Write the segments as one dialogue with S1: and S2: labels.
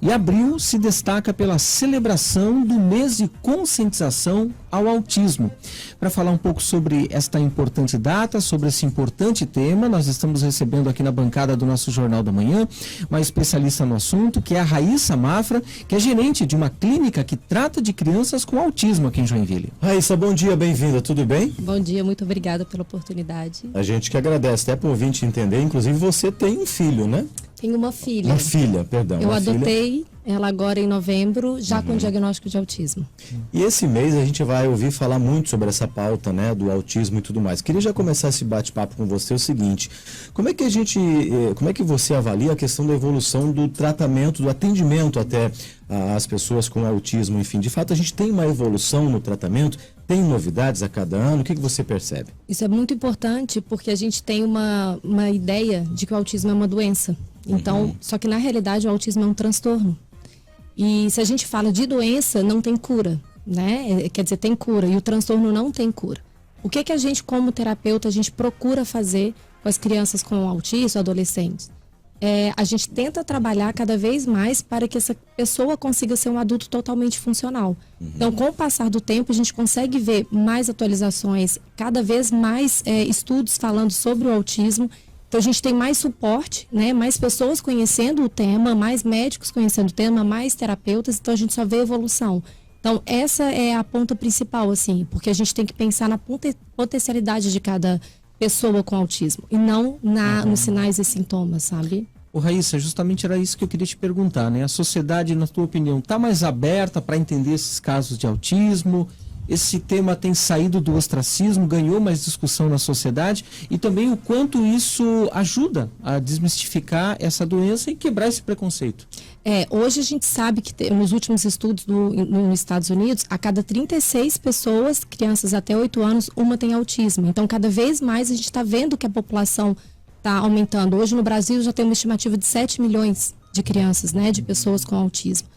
S1: E abril se destaca pela celebração do mês de conscientização ao autismo. Para falar um pouco sobre esta importante data, sobre esse importante tema, nós estamos recebendo aqui na bancada do nosso Jornal da Manhã uma especialista no assunto, que é a Raíssa Mafra, que é gerente de uma clínica que trata de crianças com autismo aqui em Joinville.
S2: Raíssa, bom dia, bem-vinda, tudo bem?
S3: Bom dia, muito obrigada pela oportunidade.
S2: A gente que agradece, até para o ouvinte entender, inclusive você tem um filho, né?
S3: Tenho uma filha.
S2: Uma filha, perdão.
S3: Eu
S2: uma
S3: adotei ela agora em novembro, já com diagnóstico de autismo.
S2: E esse mês a gente vai ouvir falar muito sobre essa pauta, né, do autismo e tudo mais. Queria já começar esse bate-papo com você o seguinte: como é que você avalia a questão da evolução do tratamento, do atendimento até às pessoas com autismo, enfim? De fato, a gente tem uma evolução no tratamento, tem novidades a cada ano, o que você percebe?
S3: Isso é muito importante porque a gente tem uma ideia de que o autismo é uma doença. Então, só que na realidade o autismo é um transtorno. E se a gente fala de doença, não tem cura, né? Quer dizer, tem cura e o transtorno não tem cura. O que a gente, como terapeuta, a gente procura fazer com as crianças com autismo, adolescentes? A gente tenta trabalhar cada vez mais para que essa pessoa consiga ser um adulto totalmente funcional. Então, com o passar do tempo, a gente consegue ver mais atualizações, cada vez mais estudos falando sobre o autismo. Então, a gente tem mais suporte, né? Mais pessoas conhecendo o tema, mais médicos conhecendo o tema, mais terapeutas, então a gente só vê evolução. Então, essa é a ponta principal, assim, porque a gente tem que pensar na potencialidade de cada pessoa com autismo e não nos sinais e sintomas, sabe?
S1: Ô Raíssa, justamente era isso que eu queria te perguntar, né? A sociedade, na tua opinião, está mais aberta para entender esses casos de autismo? Esse tema tem saído do ostracismo, ganhou mais discussão na sociedade, e também o quanto isso ajuda a desmistificar essa doença e quebrar esse preconceito.
S3: Hoje a gente sabe que nos últimos estudos nos Estados Unidos, a cada 36 pessoas, crianças até 8 anos, uma tem autismo. Então, cada vez mais a gente está vendo que a população está aumentando. Hoje no Brasil já tem uma estimativa de 7 milhões de crianças, né, de pessoas com autismo.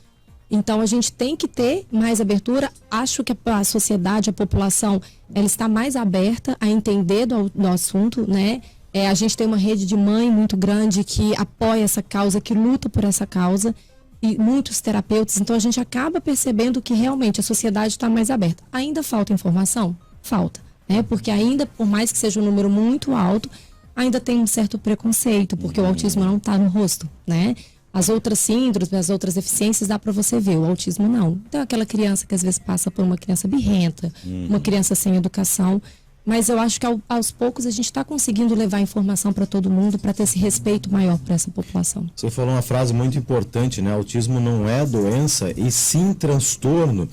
S3: Então, a gente tem que ter mais abertura. Acho que a sociedade, a população, ela está mais aberta a entender do assunto, né? A gente tem uma rede de mãe muito grande que apoia essa causa, que luta por essa causa, e muitos terapeutas. Então, a gente acaba percebendo que realmente a sociedade está mais aberta. Ainda falta informação? Falta, né? Porque ainda, por mais que seja um número muito alto, ainda tem um certo preconceito, porque o autismo não está no rosto, né? As outras síndromes, as outras deficiências dá para você ver, o autismo não. Então, aquela criança que às vezes passa por uma criança birrenta, uma criança sem educação. Mas eu acho que aos poucos a gente está conseguindo levar informação para todo mundo, para ter esse respeito maior para essa população.
S2: Você falou uma frase muito importante, né? Autismo não é doença, e sim transtorno.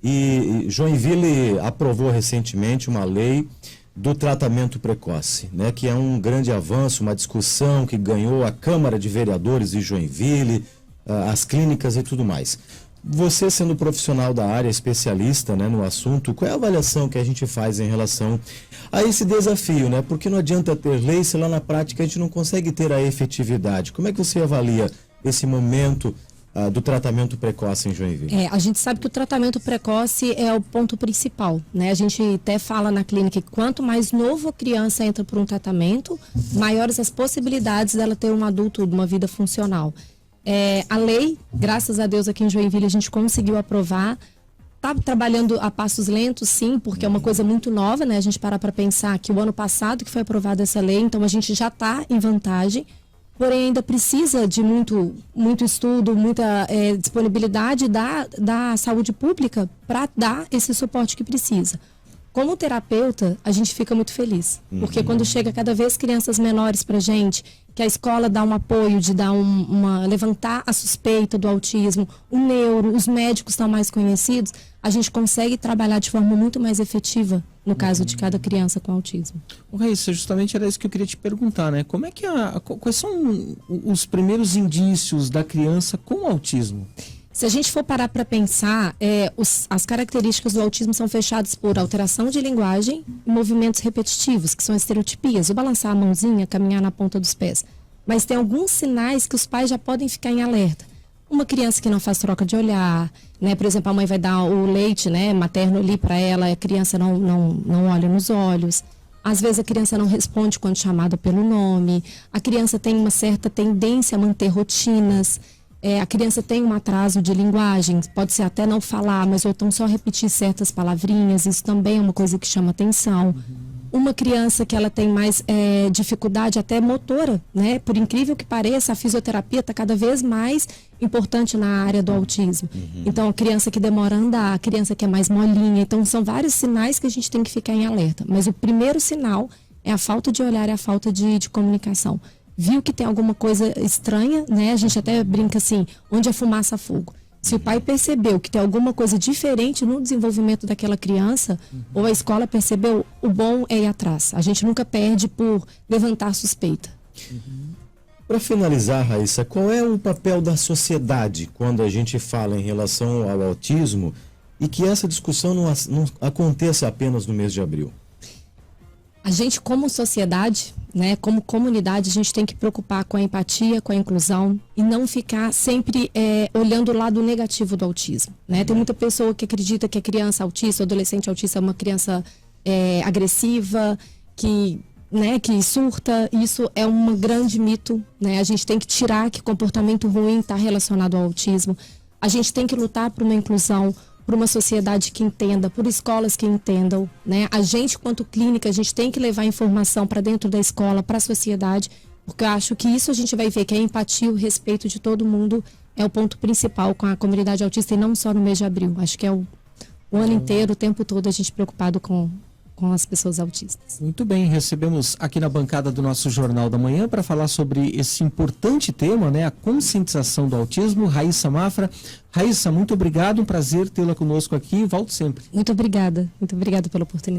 S2: E Joinville aprovou recentemente uma lei do tratamento precoce, né, que é um grande avanço, uma discussão que ganhou a Câmara de Vereadores de Joinville, as clínicas e tudo mais. Você, sendo profissional da área, especialista, né, no assunto, qual é a avaliação que a gente faz em relação a esse desafio, né? Porque não adianta ter lei se lá na prática a gente não consegue ter a efetividade. Como é que você avalia esse momento do tratamento precoce em Joinville?
S3: A gente sabe que o tratamento precoce é o ponto principal, né? A gente até fala na clínica que quanto mais novo a criança entra por um tratamento, maiores as possibilidades dela ter um adulto, uma vida funcional. A lei, graças a Deus, aqui em Joinville a gente conseguiu aprovar. Está trabalhando a passos lentos, sim, porque é uma coisa muito nova, né? A gente para pensar que o ano passado que foi aprovada essa lei, então a gente já está em vantagem. Porém, ainda precisa de muito estudo, muita disponibilidade da saúde pública para dar esse suporte que precisa. Como terapeuta, a gente fica muito feliz, porque quando chega cada vez crianças menores para a gente, que a escola dá um apoio de dar levantar a suspeita do autismo, o neuro, os médicos estão mais conhecidos, a gente consegue trabalhar de forma muito mais efetiva no caso de cada criança com autismo.
S1: Raíssa, justamente era isso que eu queria te perguntar, né? Como é que quais são os primeiros indícios da criança com autismo?
S3: Se a gente for parar para pensar, as características do autismo são fechadas por alteração de linguagem e movimentos repetitivos, que são estereotipias, o balançar a mãozinha, caminhar na ponta dos pés. Mas tem alguns sinais que os pais já podem ficar em alerta. Uma criança que não faz troca de olhar, né? Por exemplo, a mãe vai dar o leite, né, materno ali para ela, a criança não olha nos olhos. Às vezes a criança não responde quando chamada pelo nome. A criança tem uma certa tendência a manter rotinas. a criança tem um atraso de linguagem, pode ser até não falar, mas ou então só repetir certas palavrinhas, isso também é uma coisa que chama atenção. Uma criança que ela tem mais dificuldade até motora, né? Por incrível que pareça, a fisioterapia está cada vez mais importante na área do autismo. Então, a criança que demora a andar, a criança que é mais molinha. Então, são vários sinais que a gente tem que ficar em alerta. Mas o primeiro sinal é a falta de olhar e a falta de comunicação. Viu que tem alguma coisa estranha, né? A gente até brinca assim, onde é fumaça, fogo. Se o pai percebeu que tem alguma coisa diferente no desenvolvimento daquela criança, ou a escola percebeu, o bom é ir atrás. A gente nunca perde por levantar suspeita.
S2: Para finalizar, Raíssa, qual é o papel da sociedade quando a gente fala em relação ao autismo e que essa discussão não aconteça apenas no mês de abril?
S3: A gente, como sociedade, né, como comunidade, a gente tem que preocupar com a empatia, com a inclusão e não ficar sempre olhando o lado negativo do autismo, né? Tem muita pessoa que acredita que a criança autista, o adolescente autista é uma criança agressiva, que surta. Isso é um grande mito, né? A gente tem que tirar que comportamento ruim está relacionado ao autismo. A gente tem que lutar por uma inclusão, por uma sociedade que entenda, por escolas que entendam, né? A gente, quanto clínica, a gente tem que levar informação para dentro da escola, para a sociedade, porque eu acho que isso a gente vai ver, que a empatia, o respeito de todo mundo é o ponto principal com a comunidade autista e não só no mês de abril. Acho que é o ano inteiro, o tempo todo, a gente preocupado com as pessoas autistas.
S1: Muito bem, recebemos aqui na bancada do nosso Jornal da Manhã para falar sobre esse importante tema, né, a conscientização do autismo, Raíssa Mafra. Raíssa, muito obrigado, um prazer tê-la conosco aqui, volto sempre.
S3: Muito obrigada pela oportunidade.